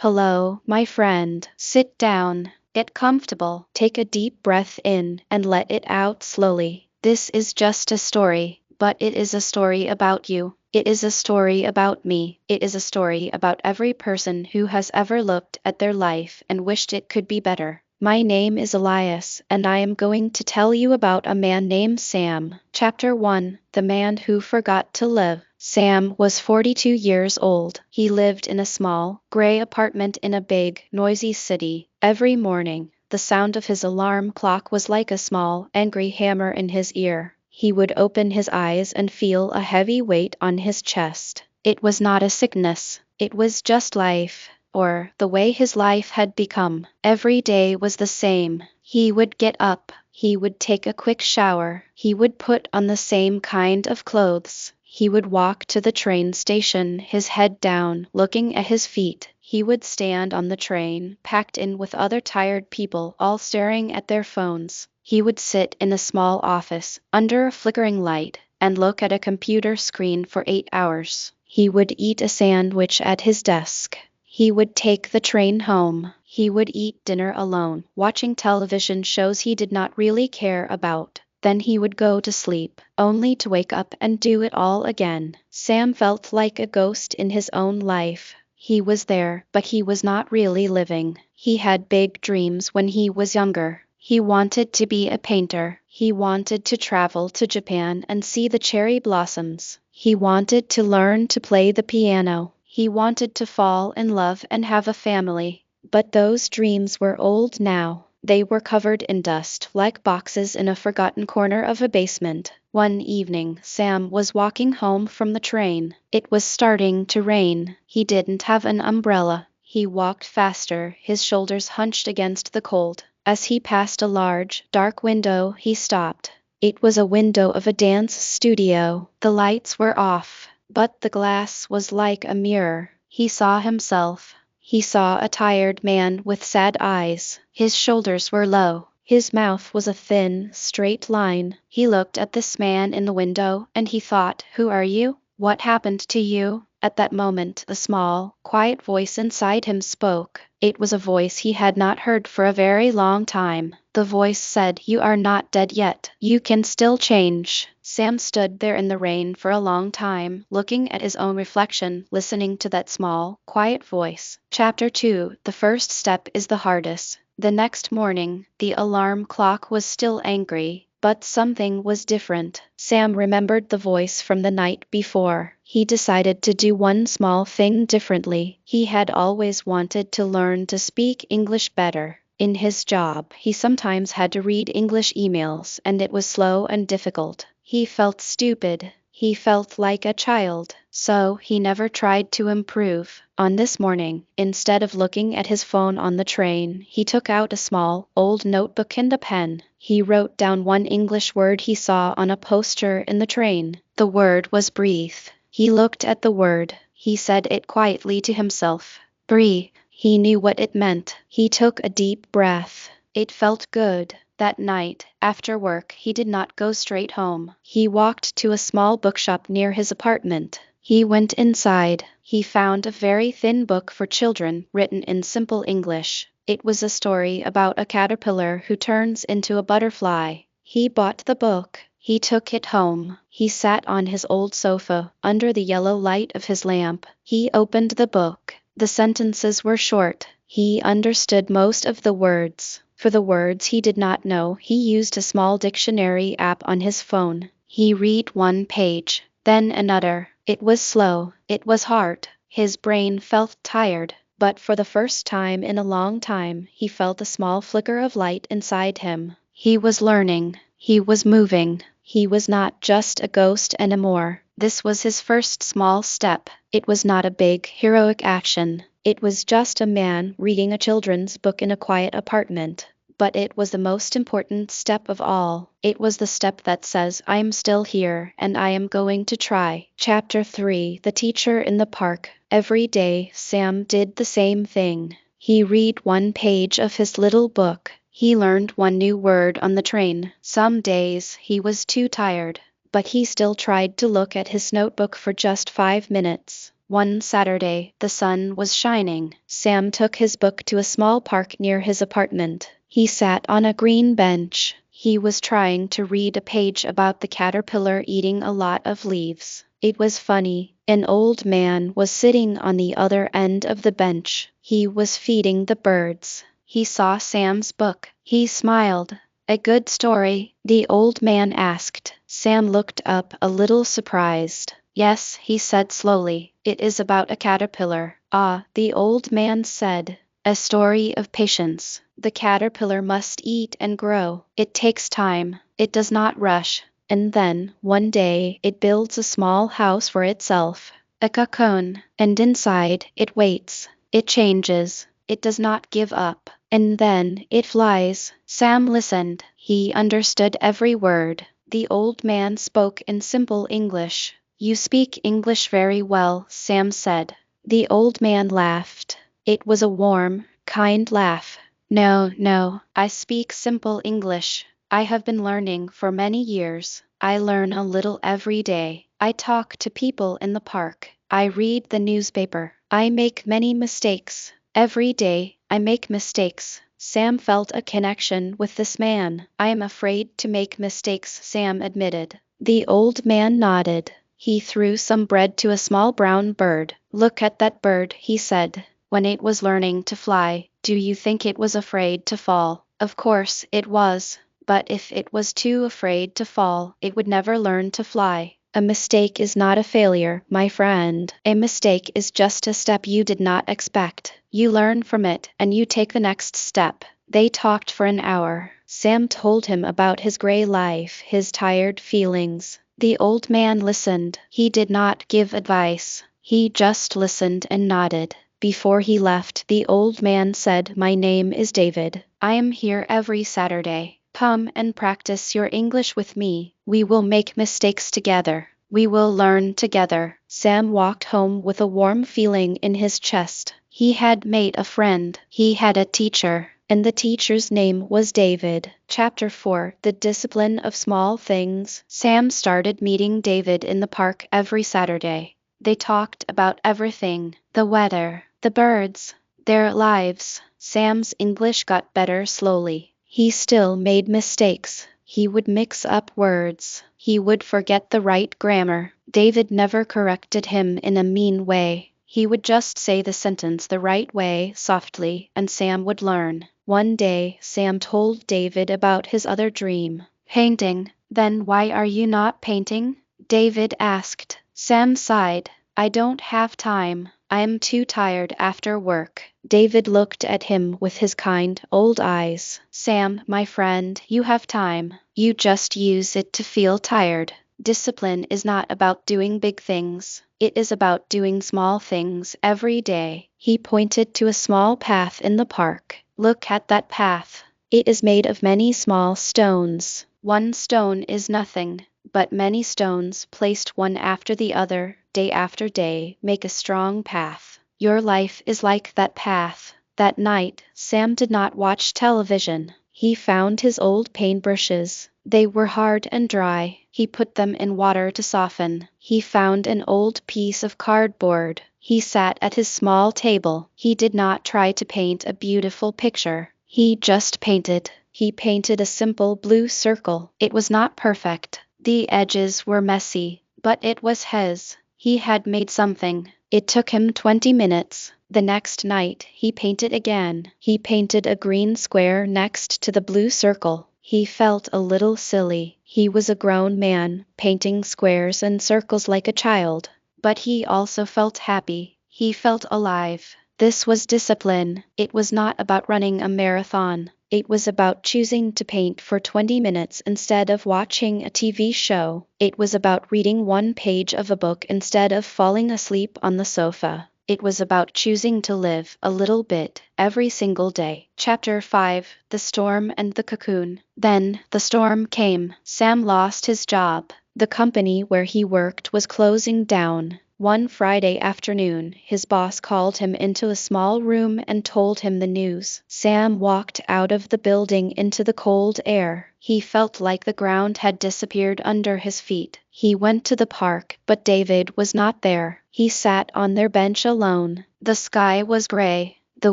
Hello, my friend. Sit down, get comfortable, take a deep breath in, and let it out slowly. This is just a story, but it is a story about you. It is a story about me. It is a story about every person who has ever looked at their life and wished it could be better. My name is Elias, and I am going to tell you about a man named Sam. Chapter 1: The Man Who Forgot to Live. Sam was 42 years old. He lived in a small, gray apartment in a big, noisy city. Every morning, the sound of his alarm clock was like a small, angry hammer in his ear. He would open his eyes and feel a heavy weight on his chest. It was not a sickness. It was just life, or the way his life had become. Every day was the same. He would get up. He would take a quick shower. He would put on the same kind of clothes. He would walk to the train station, his head down, looking at his feet. He would stand on the train, packed in with other tired people, all staring at their phones. He would sit in a small office, under a flickering light, and look at a computer screen for 8 hours. He would eat a sandwich at his desk. He would take the train home. He would eat dinner alone, watching television shows he did not really care about. Then he would go to sleep, only to wake up and do it all again. Sam felt like a ghost in his own life. He was there, but he was not really living. He had big dreams when he was younger. He wanted to be a painter. He wanted to travel to Japan and see the cherry blossoms. He wanted to learn to play the piano. He wanted to fall in love and have a family. But those dreams were old now. They were covered in dust, like boxes in a forgotten corner of a basement. One evening, Sam was walking home from the train. It was starting to rain. He didn't have an umbrella. He walked faster, his shoulders hunched against the cold. As he passed a large, dark window, he stopped. It was a window of a dance studio. The lights were off, but the glass was like a mirror. He saw himself. He saw a tired man with sad eyes. His shoulders were low. His mouth was a thin, straight line. He looked at this man in the window, and he thought, "Who are you? What happened to you?" At that moment, a small, quiet voice inside him spoke. It was a voice he had not heard for a very long time. The voice said, "You are not dead yet. You can still change." Sam stood there in the rain for a long time, looking at his own reflection, listening to that small, quiet voice. Chapter 2: The First Step is the Hardest. The next morning, the alarm clock was still angry, but something was different. Sam remembered the voice from the night before. He decided to do one small thing differently. He had always wanted to learn to speak English better. In his job, he sometimes had to read English emails, and it was slow and difficult. He felt stupid. He felt like a child. So he never tried to improve. On this morning, instead of looking at his phone on the train, he took out a small, old notebook and a pen. He wrote down one English word he saw on a poster in the train. The word was breathe. He looked at the word. He said it quietly to himself. Breathe. He knew what it meant. He took a deep breath. It felt good. That night, after work, he did not go straight home. He walked to a small bookshop near his apartment. He went inside. He found a very thin book for children, written in simple English. It was a story about a caterpillar who turns into a butterfly. He bought the book. He took it home. He sat on his old sofa, under the yellow light of his lamp. He opened the book. The sentences were short. He understood most of the words. For the words he did not know, he used a small dictionary app on his phone. He read one page, then another. It was slow. It was hard. His brain felt tired. But for the first time in a long time, he felt a small flicker of light inside him. He was learning. He was moving. He was not just a ghost anymore. This was his first small step. It was not a big, heroic action. It was just a man reading a children's book in a quiet apartment. But it was the most important step of all. It was the step that says, "I'm still here, and I am going to try." Chapter 3: The Teacher in the Park. Every day, Sam did the same thing. He read one page of his little book. He learned one new word on the train. Some days, he was too tired, but he still tried to look at his notebook for just 5 minutes. One Saturday, the sun was shining. Sam took his book to a small park near his apartment. He sat on a green bench. He was trying to read a page about the caterpillar eating a lot of leaves. It was funny. An old man was sitting on the other end of the bench. He was feeding the birds. He saw Sam's book. He smiled. A good story? The old man asked. Sam looked up a little surprised. Yes, he said slowly. It is about a caterpillar. Ah, the old man said. A story of patience. The caterpillar must eat and grow. It takes time. It does not rush. And then, one day, it builds a small house for itself. A cocoon. And inside, it waits. It changes. It does not give up. And then, it flies. Sam listened. He understood every word. The old man spoke in simple English. You speak English very well, Sam said. The old man laughed. It was a warm, kind laugh. No, no, I speak simple English. I have been learning for many years. I learn a little every day. I talk to people in the park. I read the newspaper. I make many mistakes. Every day, I make mistakes. Sam felt a connection with this man. I am afraid to make mistakes, Sam admitted. The old man nodded. He threw some bread to a small brown bird. Look at that bird, he said. When it was learning to fly, do you think it was afraid to fall? Of course it was. But if it was too afraid to fall, it would never learn to fly. A mistake is not a failure, my friend. A mistake is just a step you did not expect. You learn from it, and you take the next step. They talked for an hour. Sam told him about his gray life, his tired feelings. The old man listened. He did not give advice. He just listened and nodded. Before he left, the old man said, My name is David. I am here every Saturday. Come and practice your English with me. We will make mistakes together. We will learn together. Sam walked home with a warm feeling in his chest. He had made a friend. He had a teacher. And the teacher's name was David. Chapter 4: The Discipline of Small Things. Sam started meeting David in the park every Saturday. They talked about everything: the weather, the birds, their lives. Sam's English got better slowly. He still made mistakes. He would mix up words. He would forget the right grammar. David never corrected him in a mean way. He would just say the sentence the right way, softly, and Sam would learn. One day, Sam told David about his other dream: painting. Then why are you not painting? David asked. Sam sighed. I don't have time. I am too tired after work. David looked at him with his kind, old eyes. Sam, my friend, you have time. You just use it to feel tired. Discipline is not about doing big things. It is about doing small things every day. He pointed to a small path in the park. Look at that path. It is made of many small stones. One stone is nothing, but many stones placed one after the other, day after day, make a strong path. Your life is like that path. That night, Sam did not watch television. He found his old paintbrushes. They were hard and dry. He put them in water to soften. He found an old piece of cardboard. He sat at his small table. He did not try to paint a beautiful picture. He just painted. He painted a simple blue circle. It was not perfect. The edges were messy, but it was his. He had made something. It took him 20 minutes. The next night, he painted again. He painted a green square next to the blue circle. He felt a little silly. He was a grown man, painting squares and circles like a child. But he also felt happy. He felt alive. This was discipline. It was not about running a marathon. It was about choosing to paint for 20 minutes instead of watching a TV show. It was about reading one page of a book instead of falling asleep on the sofa. It was about choosing to live a little bit every single day. Chapter 5: The Storm and the Cocoon. Then, the storm came. Sam lost his job. The company where he worked was closing down. One Friday afternoon, his boss called him into a small room and told him the news. Sam walked out of the building into the cold air. He felt like the ground had disappeared under his feet. He went to the park, but David was not there. He sat on their bench alone. The sky was gray. The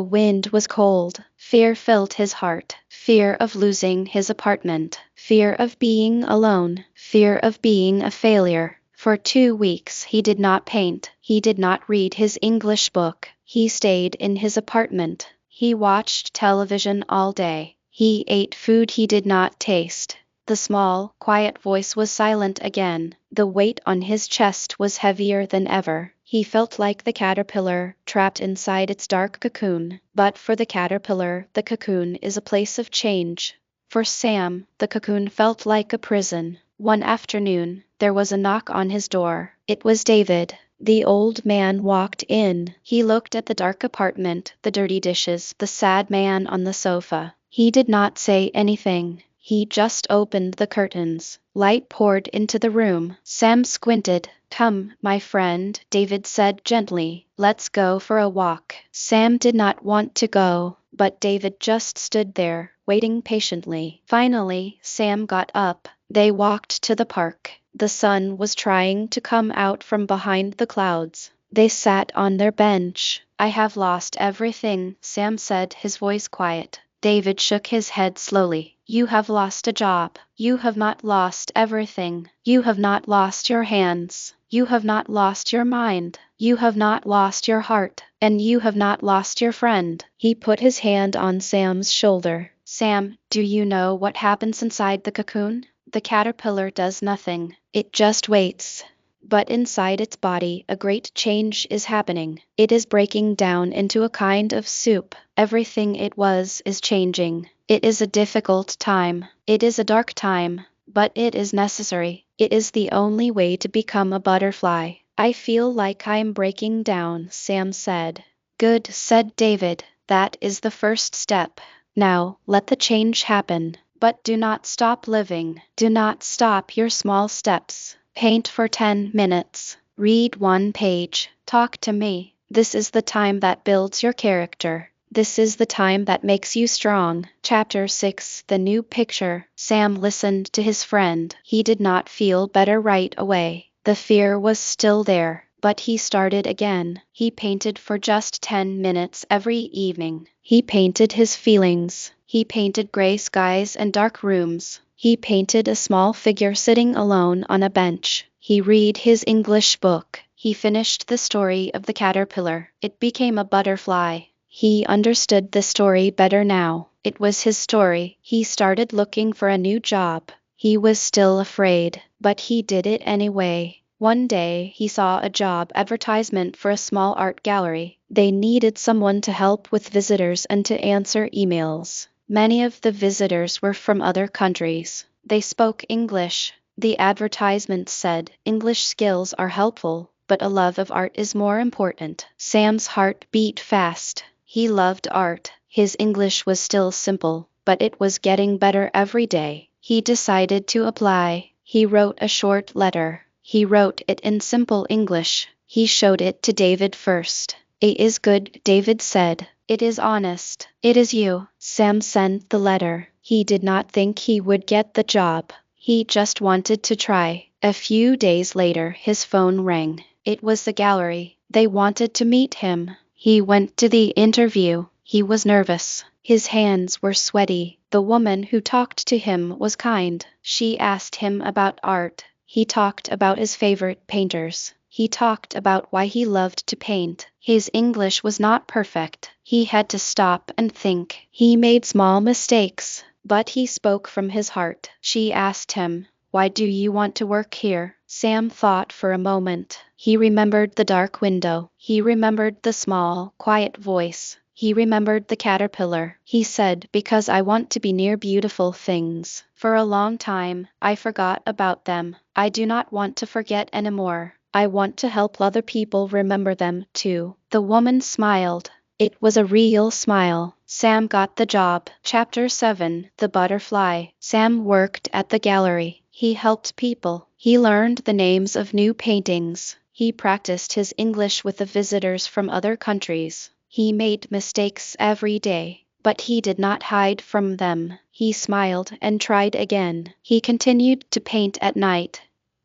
wind was cold. Fear filled his heart. Fear of losing his apartment. Fear of being alone. Fear of being a failure. For 2 weeks he did not paint. He did not read his English book. He stayed in his apartment. He watched television all day. He ate food he did not taste. The small, quiet voice was silent again. The weight on his chest was heavier than ever. He felt like the caterpillar, trapped inside its dark cocoon. But for the caterpillar, the cocoon is a place of change. For Sam, the cocoon felt like a prison. One afternoon, there was a knock on his door. It was David. The old man walked in. He looked at the dark apartment, the dirty dishes, the sad man on the sofa. He did not say anything. He just opened the curtains. Light poured into the room. Sam squinted. "Come, my friend," David said gently. "Let's go for a walk." Sam did not want to go, but David just stood there, waiting patiently. Finally, Sam got up. They walked to the park. The sun was trying to come out from behind the clouds. They sat on their bench. "I have lost everything," Sam said, his voice quiet. David shook his head slowly. "You have lost a job. You have not lost everything. You have not lost your hands. You have not lost your mind. You have not lost your heart. And you have not lost your friend." He put his hand on Sam's shoulder. "Sam, do you know what happens inside the cocoon? The caterpillar does nothing. It just waits. But inside its body, a great change is happening. It is breaking down into a kind of soup. Everything it was is changing. It is a difficult time. It is a dark time. But it is necessary. It is the only way to become a butterfly." "I feel like I am breaking down," Sam said. "Good," said David. "That is the first step. Now, let the change happen. But do not stop living. Do not stop your small steps. Paint for 10 minutes. Read 1 page. Talk to me. This is the time that builds your character. This is the time that makes you strong." Chapter 6: The New Picture. Sam listened to his friend. He did not feel better right away. The fear was still there. But he started again. He painted for just 10 minutes every evening. He painted his feelings. He painted gray skies and dark rooms. He painted a small figure sitting alone on a bench. He read his English book. He finished the story of the caterpillar. It became a butterfly. He understood the story better now. It was his story. He started looking for a new job. He was still afraid, but he did it anyway. One day, he saw a job advertisement for a small art gallery. They needed someone to help with visitors and to answer emails. Many of the visitors were from other countries. They spoke English. The advertisement said, "English skills are helpful, but a love of art is more important." Sam's heart beat fast. He loved art. His English was still simple, but it was getting better every day. He decided to apply. He wrote a short letter. He wrote it in simple English. He showed it to David first. "It is good," David said. "It is honest. It is you." Sam sent the letter. He did not think he would get the job. He just wanted to try. A few days later, his phone rang. It was the gallery. They wanted to meet him. He went to the interview. He was nervous. His hands were sweaty. The woman who talked to him was kind. She asked him about art. He talked about his favorite painters. He talked about why he loved to paint. His English was not perfect. He had to stop and think. He made small mistakes, but he spoke from his heart. She asked him, "Why do you want to work here?" Sam thought for a moment. He remembered the dark window. He remembered the small, quiet voice. He remembered the caterpillar. He said, "Because I want to be near beautiful things. For a long time, I forgot about them. I do not want to forget anymore. I want to help other people remember them, too." The woman smiled. It was a real smile. Sam got the job. Chapter 7: The Butterfly. Sam worked at the gallery. He helped people. He learned the names of new paintings. He practiced his English with the visitors from other countries. He made mistakes every day, but he did not hide from them. He smiled and tried again. He continued to paint at night.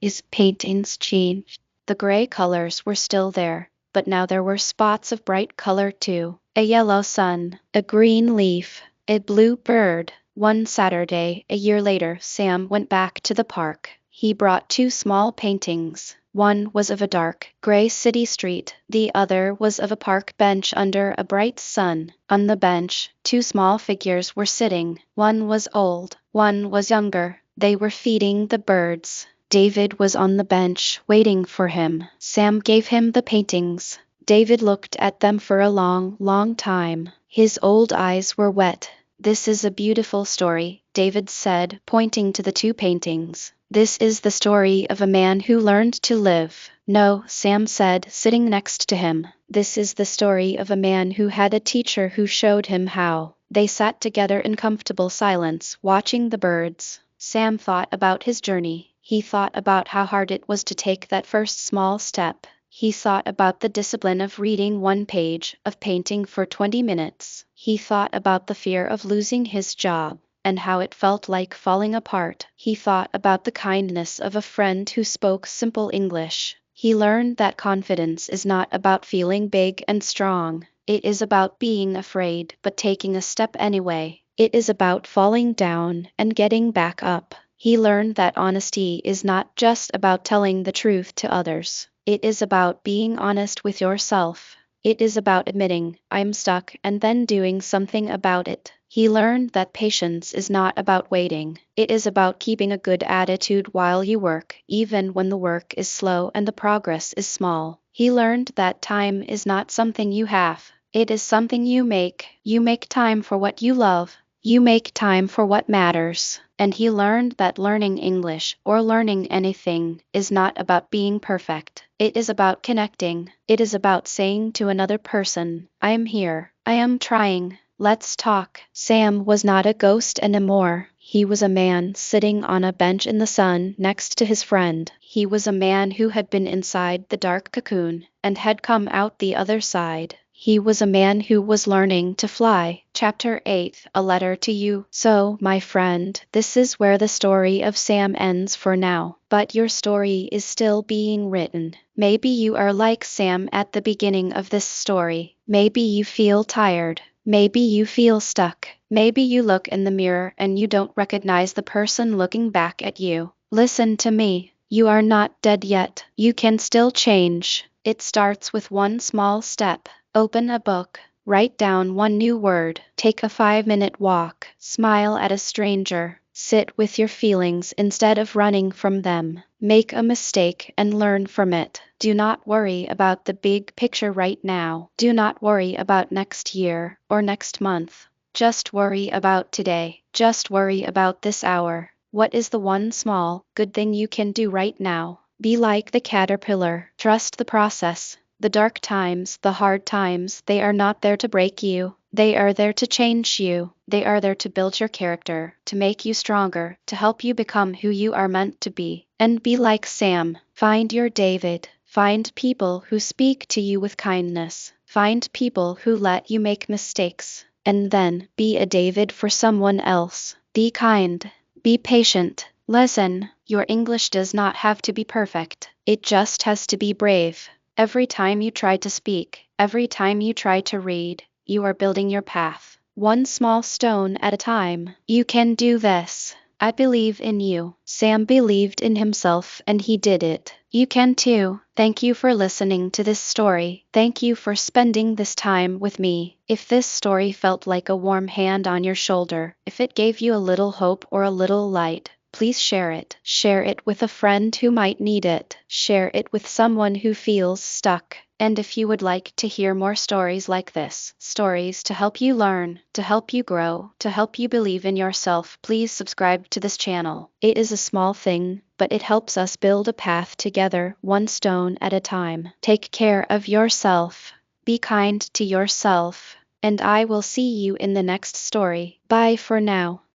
His paintings changed. The gray colors were still there, but now there were spots of bright color too. A yellow sun, a green leaf, a blue bird. One Saturday, a year later, Sam went back to the park. He brought two small paintings. One was of a dark, gray city street. The other was of a park bench under a bright sun. On the bench, two small figures were sitting. One was old, one was younger. They were feeding the birds. David was on the bench, waiting for him. Sam gave him the paintings. David looked at them for a long, long time. His old eyes were wet. "This is a beautiful story," David said, pointing to the two paintings. "This is the story of a man who learned to live." "No," Sam said, sitting next to him. "This is the story of a man who had a teacher who showed him how." They sat together in comfortable silence, watching the birds. Sam thought about his journey. He thought about how hard it was to take that first small step. He thought about the discipline of reading one page, of painting for 20 minutes. He thought about the fear of losing his job, and how it felt like falling apart. He thought about the kindness of a friend who spoke simple English. He learned that confidence is not about feeling big and strong. It is about being afraid, but taking a step anyway. It is about falling down and getting back up. He learned that honesty is not just about telling the truth to others. It is about being honest with yourself. It is about admitting, "I'm stuck," and then doing something about it. He learned that patience is not about waiting. It is about keeping a good attitude while you work, even when the work is slow and the progress is small. He learned that time is not something you have. It is something you make. You make time for what you love. You make time for what matters. And he learned that learning English, or learning anything, is not about being perfect. It is about connecting. It is about saying to another person, "I am here. I am trying. Let's talk." Sam was not a ghost anymore. He was a man sitting on a bench in the sun next to his friend. He was a man who had been inside the dark cocoon and had come out the other side. He was a man who was learning to fly. Chapter 8, A Letter to You. So, my friend, this is where the story of Sam ends for now. But your story is still being written. Maybe you are like Sam at the beginning of this story. Maybe you feel tired. Maybe you feel stuck. Maybe you look in the mirror and you don't recognize the person looking back at you. Listen to me. You are not dead yet. You can still change. It starts with one small step. Open a book. Write down one new word. Take a 5-minute walk. Smile at a stranger. Sit with your feelings instead of running from them. Make a mistake and learn from it. Do not worry about the big picture right now. Do not worry about next year or next month. Just worry about today. Just worry about this hour. What is the one small, good thing you can do right now? Be like the caterpillar. Trust the process. The dark times, the hard times, they are not there to break you. They are there to change you. They are there to build your character, to make you stronger, to help you become who you are meant to be. And be like Sam. Find your David. Find people who speak to you with kindness. Find people who let you make mistakes. And then, be a David for someone else. Be kind. Be patient. Listen, your English does not have to be perfect. It just has to be brave. Every time you try to speak, every time you try to read, you are building your path. One small stone at a time. You can do this. I believe in you. Sam believed in himself and he did it. You can too. Thank you for listening to this story. Thank you for spending this time with me. If this story felt like a warm hand on your shoulder, if it gave you a little hope or a little light, please share it. Share it with a friend who might need it. Share it with someone who feels stuck. And if you would like to hear more stories like this, stories to help you learn, to help you grow, to help you believe in yourself, please subscribe to this channel. It is a small thing, but it helps us build a path together, one stone at a time. Take care of yourself. Be kind to yourself. And I will see you in the next story. Bye for now.